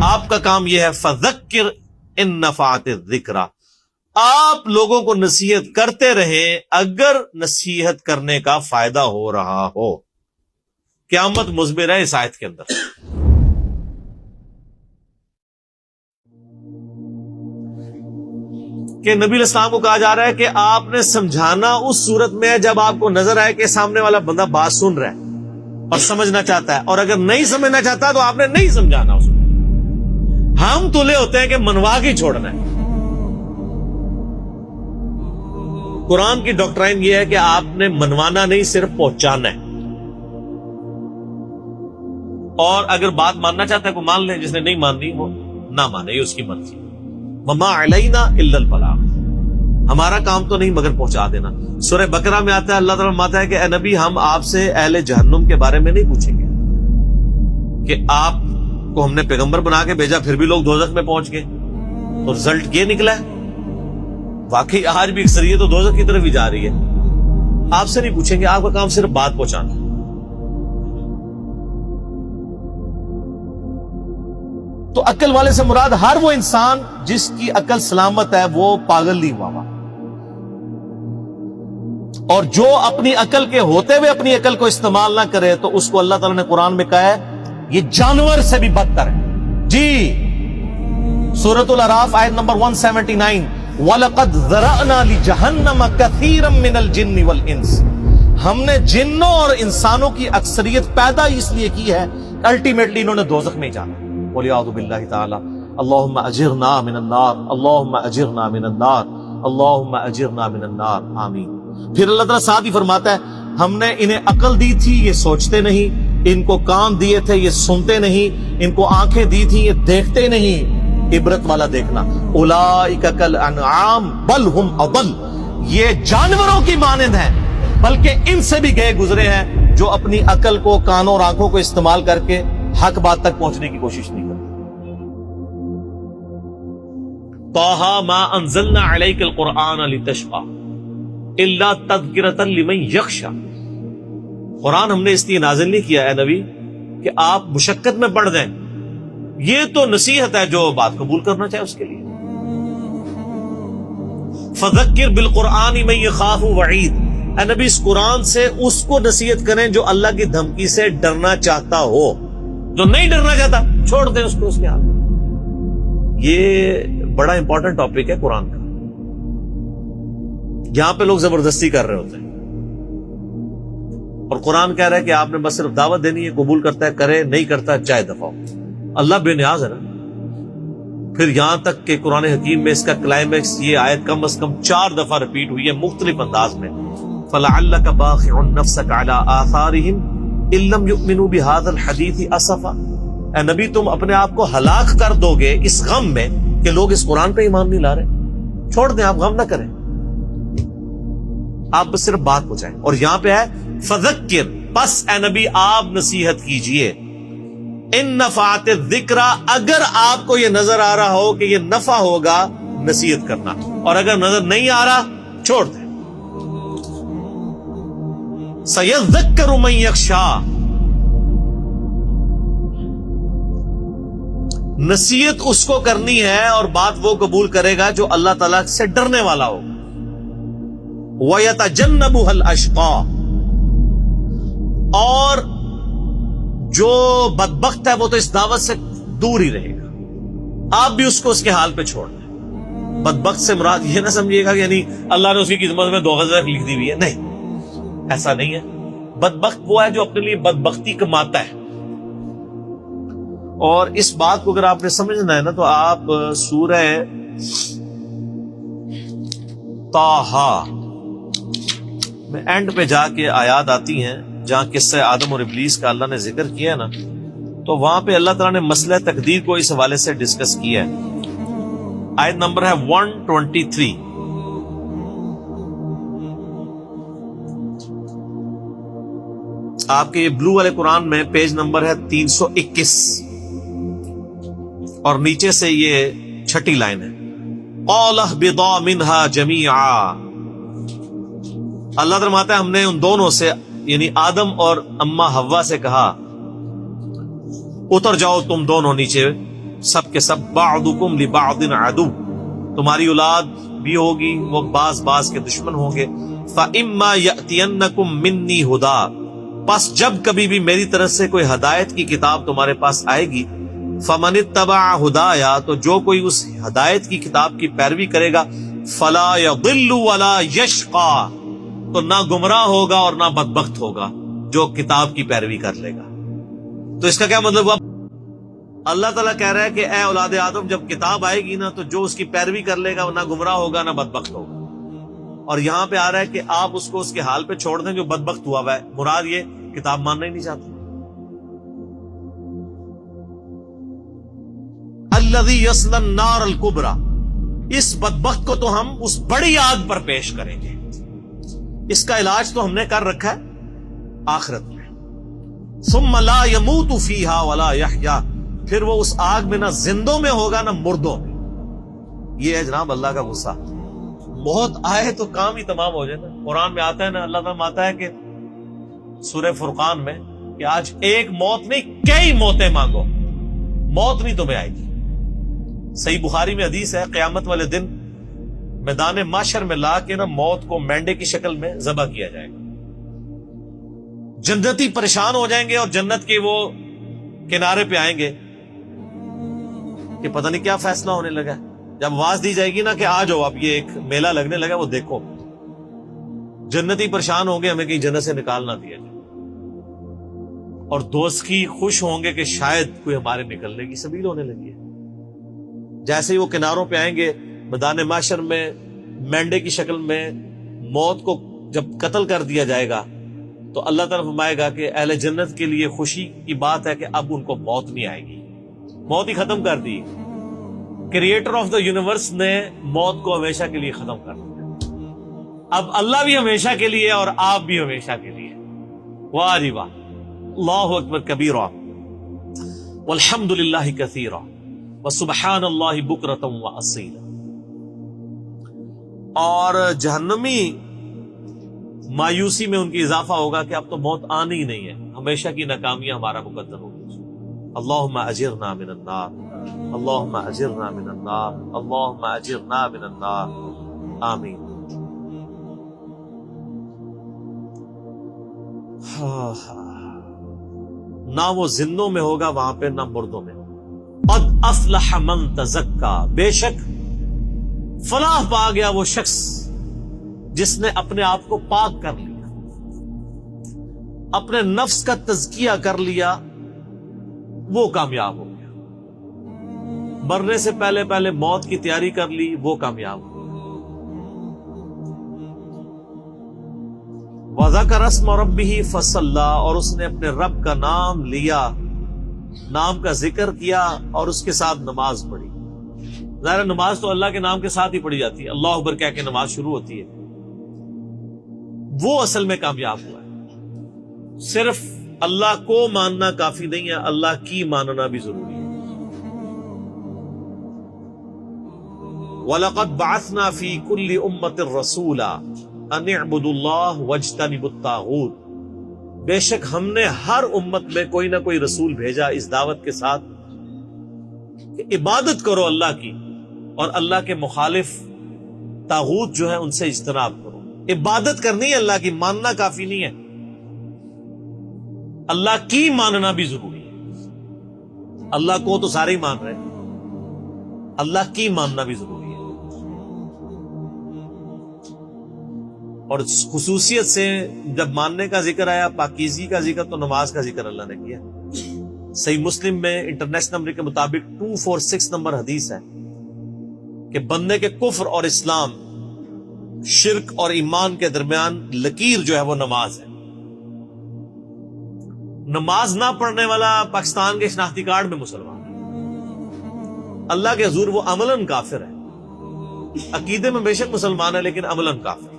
آپ کا کام یہ ہے فذکر ان نفعت الذکری، آپ لوگوں کو نصیحت کرتے رہیں اگر نصیحت کرنے کا فائدہ ہو رہا ہو۔ قیامت مضمر ہے اس آیت کے اندر۔ کہ نبی علیہ السلام کو کہا جا رہا ہے کہ آپ نے سمجھانا اس صورت میں ہے جب آپ کو نظر آئے کہ سامنے والا بندہ بات سن رہا ہے اور سمجھنا چاہتا ہے، اور اگر نہیں سمجھنا چاہتا تو آپ نے نہیں سمجھانا اس کو۔ ہم تلے ہوتے ہیں کہ منوا کے چھوڑنا ہے۔ قرآن کی ڈاکٹرائن یہ ہے کہ آپ نے منوانا نہیں، صرف پہنچانا ہے، اور اگر بات ماننا چاہتا ہے کو مان لے، جس نے نہیں ماننی وہ نہ مانے، یہ اس کی مرضی۔ وما علینا الا البلاغ، ہمارا کام تو نہیں مگر پہنچا دینا۔ سورہ بقرہ میں آتا ہے، اللہ تعالیٰ فرماتا ہے کہ اے نبی ہم آپ سے اہل جہنم کے بارے میں نہیں پوچھیں گے کہ آپ کو ہم نے پیغمبر بنا کے بھیجا پھر بھی لوگ دوزخ میں پہنچ گئے، تو رزلٹ یہ نکلا ہے۔ واقعی آج بھی اکثریت تو دوزخ کی طرف ہی جا رہی ہے۔ آپ سے نہیں پوچھیں گے، آپ کا کام صرف بات پہنچانا۔ تو عقل والے سے مراد ہر وہ انسان جس کی عقل سلامت ہے، وہ پاگل نہیں ہوا، اور جو اپنی عقل کے ہوتے ہوئے اپنی عقل کو استعمال نہ کرے تو اس کو اللہ تعالیٰ نے قرآن میں کہا ہے یہ جانور سے بھی بدتر ہے۔ جی سورۃ الاعراف آیت نمبر 179، وَلَقَدْ ذَرَأْنَا لِجَهَنَّمَ كَثِيرًا مِنَ الْجِنِّ وَالْإِنسِ، ہم نے جنوں اور انسانوں کی اکثریت پیدا اس لیے کی ہے، الٹیمیٹلی انہوں نے دوزخ میں جانا۔ وَلِعَوْذُ بِاللَّهِ تَعَالَى اللہم اجرنا من النار، اللہم اجرنا من النار، اللہم اجرنا من النار، آمین۔ پھر اللہ تعالیٰ ساتھ ہی فرماتا ہے ہم نے انہیں عقل دی تھی یہ سوچتے نہیں، ان کو کان دیے تھے یہ سنتے نہیں، ان کو آنکھیں دی تھی یہ دیکھتے نہیں۔ عبرت والا دیکھنا، اولئک کالانعام بل ہم اضل، یہ جانوروں کی مانند ہیں بلکہ ان سے بھی گئے گزرے ہیں جو اپنی عقل کو، کانوں اور آنکھوں کو استعمال کر کے حق بات تک پہنچنے کی کوشش نہیں کرتے۔ طٰہٰ ما انزلنا علیک القرآن لتشقیٰ الا تذکرۃ لمن یخشیٰ، قرآن ہم نے اس لیے نازل نہیں کیا اے نبی کہ آپ مشقت میں پڑ جائیں، یہ تو نصیحت ہے جو بات قبول کرنا چاہے اس کے لیے۔ فذکر بالقرآن من یخاف وعید، اے نبی اس قرآن سے اس کو نصیحت کریں جو اللہ کی دھمکی سے ڈرنا چاہتا ہو، جو نہیں ڈرنا چاہتا چھوڑ دیں اس کو اس کے حال میں۔ یہ بڑا امپورٹنٹ ٹاپک ہے قرآن کا، یہاں پہ لوگ زبردستی کر رہے ہوتے ہیں، اور قرآن کہہ رہا ہے کہ آپ نے بس صرف دعوت دینی ہے، قبول کرتا ہے کرے، نہیں کرتا چاہے دفاع۔ اللہ بے نیاز ہے نا۔ پھر یہاں تک کہ قرآن حکیم میں اس کا کلائمیکس یہ آیت کم از کم 4 دفعہ ریپیٹ ہوئی ہے مختلف انداز میں، فَلَعَلَّكَ بَاخِعٌ نَفْسَكَ عَلَىٰ آثَارِهِمْ إِن لَّمْ يُؤْمِنُوا بِهَٰذَا الْحَدِيثِ أَسَفًا، اے نبی تم اپنے آپ کو ہلاک کر دو گے اس غم میں کہ لوگ اس قرآن پہ ایمان نہیں لا رہے۔ چھوڑ دیں، آپ غم نہ کریں، آپ بس صرف بات پہنچائیں۔ اور یہاں پہ ہے فذکر، بس اے نبی آپ نصیحت کیجئے، ان نفعت الذکر، اگر آپ کو یہ نظر آ رہا ہو کہ یہ نفع ہوگا نصیحت کرنا، اور اگر نظر نہیں آ رہا چھوڑ دیں۔ سیذکر من یخشی، نصیحت اس کو کرنی ہے اور بات وہ قبول کرے گا جو اللہ تعالیٰ سے ڈرنے والا ہو۔ وَيَتَجَنَّبُهَا الْأَشْقَى، اور جو بدبخت ہے وہ تو اس دعوت سے دور ہی رہے گا۔ آپ بھی اس کو اس کے حال پہ چھوڑ دیں۔ بدبخت سے مراد یہ نہ سمجھیے گا کہ یعنی اللہ نے اس کی قسمت میں 2 غزل لکھ دی ہوئی ہے، نہیں، ایسا نہیں ہے۔ بدبخت وہ ہے جو اپنے لیے بدبختی کماتا ہے۔ اور اس بات کو اگر آپ نے سمجھنا ہے نا تو آپ سورہ طٰہٰ میں اینڈ پہ جا کے آیات آتی ہیں جہاں قصہ آدم اور ابلیس کا اللہ نے ذکر کیا ہے نا، تو وہاں پہ اللہ تعالیٰ نے مسئلہ تقدیر کو اس حوالے سے ڈسکس کیا ہے۔ آیت نمبر ہے 123، آپ کے یہ بلو والے قرآن میں پیج نمبر ہے 321، اور نیچے سے یہ 6 لائن ہے، قَالَ اهْبِطَا مِنْهَا جَمِيعًا، اللہ فرماتا ہے ہم نے ان دونوں سے یعنی آدم اور اماں حوا سے کہا اتر جاؤ تم دونوں نیچے سب کے سب بعضکم لبعض عدو، تمہاری اولاد بھی ہوگی وہ بعض کے دشمن ہوں گے. فَإِمَّا يَأْتِيَنَّكُم مِّنِّي هُدًى، پس جب کبھی بھی میری طرف سے کوئی ہدایت کی کتاب تمہارے پاس آئے گی، فَمَنِ اتَّبَعَ هُدَايَا، تو جو کوئی اس ہدایت کی کتاب کی پیروی کرے گا، فَلَا يَضِلُّ وَلَا يَشْقَى، تو نہ گمراہ ہوگا اور نہ بدبخت ہوگا جو کتاب کی پیروی کر لے گا. تو اس کا کیا مطلب ہوا؟ اللہ تعالیٰ کہہ رہا ہے کہ اے اولاد آدم، جب کتاب آئے گی نا تو جو اس کی پیروی کر لے گا وہ نہ گمراہ ہوگا نہ بدبخت ہوگا. اور یہاں پہ آ رہا ہے کہ آپ اس کو اس کے حال پہ چھوڑ دیں جو بدبخت ہوا ہے. مراد یہ کتاب ماننا ہی نہیں چاہتا. الذی یصلی النار الکبری، اس بدبخت کو تو ہم اس بڑی آگ پر پیش کریں گے. اس کا علاج تو ہم نے کر رکھا ہے آخرت میں. ثم لا يموت فیہا ولا یحیا، پھر وہ اس آگ میں نہ زندوں میں ہوگا نہ مردوں میں. یہ ہے جناب اللہ کا غصہ. موت آئے تو کام ہی تمام ہو جائے نا. قرآن میں آتا ہے نا، اللہ تعالیٰ آتا ہے کہ سورہ فرقان میں کہ آج ایک موت نہیں کئی موتیں مانگو، موت نہیں تمہیں آئے گی. صحیح بخاری میں حدیث ہے، قیامت والے دن میدان محشر میں لا کے نا موت کو مینڈے کی شکل میں ذبح کیا جائے گا. جنتی پریشان ہو جائیں گے اور جنت کے وہ کنارے پہ آئیں گے کہ پتہ نہیں کیا فیصلہ ہونے لگا ہے. جب آواز دی جائے گی نا کہ آ جاؤ، اب یہ ایک میلہ لگنے لگا، وہ دیکھو. جنتی پریشان ہوں گے ہمیں کہیں جنت سے نکال نہ دیا جائے، اور دوست کی خوش ہوں گے کہ شاید کوئی ہمارے نکلنے کی سبیل ہونے لگی ہے. جیسے ہی وہ کناروں پہ آئیں گے میدان محشر میں مینڈے کی شکل میں، موت کو جب قتل کر دیا جائے گا تو اللہ تعالیٰ فرمائے گا کہ اہل جنت کے لیے خوشی کی بات ہے کہ اب ان کو موت نہیں آئے گی. موت ہی ختم کر دی. کریٹر آف دا یونیورس نے موت کو ہمیشہ کے لیے ختم کر دیا. اب اللہ بھی ہمیشہ کے لیے اور آپ بھی ہمیشہ کے لیے. واہ جی واہ. اللہ اکبر کبیرا والحمد للہ کثیرا وسبحان اللہ بکرۃ واصیلا. اور جہنمی مایوسی میں ان کی اضافہ ہوگا کہ اب تو موت آنی ہی نہیں ہے، ہمیشہ کی ناکامیاں ہمارا مقدر ہوگی. اللہم اجرنا من النار، اللہم اجرنا من النار، اللہم اجرنا من النار، آمین. نہ وہ زندوں میں ہوگا وہاں پہ نہ مردوں میں. قد افلح من تزکا، بے شک فلاح پا گیا وہ شخص جس نے اپنے آپ کو پاک کر لیا، اپنے نفس کا تزکیہ کر لیا، وہ کامیاب ہو گیا. مرنے سے پہلے پہلے موت کی تیاری کر لی، وہ کامیاب ہو گیا. وَذَكَرَ اسْمَ رَبِّهِ فَصَلَّى، اور اس نے اپنے رب کا نام لیا، نام کا ذکر کیا اور اس کے ساتھ نماز پڑھی. ظاہر نماز تو اللہ کے نام کے ساتھ ہی پڑھی جاتی ہے. اللہ اکبر کہہ کے نماز شروع ہوتی ہے. وہ اصل میں کامیاب ہوا ہے. صرف اللہ کو ماننا کافی نہیں ہے، اللہ کی ماننا بھی ضروری ہے. وَلَقَدْ بَعَثْنَا فِي كُلِّ أُمَّةٍ رَسُولًا أَنِ اعْبُدُوا اللَّهَ وَاجْتَنِبُوا الطَّاغُوتَ، بے شک ہم نے ہر امت میں کوئی نہ کوئی رسول بھیجا اس دعوت کے ساتھ کہ عبادت کرو اللہ کی، اور اللہ کے مخالف طاغوت جو ہے ان سے اجتناب کرو. عبادت کرنی ہے اللہ کی، ماننا کافی نہیں ہے، اللہ کی ماننا بھی ضروری ہے. اللہ کو تو سارے ہی مان رہے ہیں، اللہ کی ماننا بھی ضروری ہے. اور خصوصیت سے جب ماننے کا ذکر آیا، پاکیزگی کا ذکر، تو نماز کا ذکر اللہ نے کیا. صحیح مسلم میں انٹرنیشنل نمبر کے مطابق 246 نمبر حدیث ہے کہ بندے کے کفر اور اسلام، شرک اور ایمان کے درمیان لکیر جو ہے وہ نماز ہے. نماز نہ پڑھنے والا پاکستان کے شناختی کارڈ میں مسلمان ہے، اللہ کے حضور وہ عملاً کافر ہے. عقیدے میں بے شک مسلمان ہے لیکن عملاً کافر.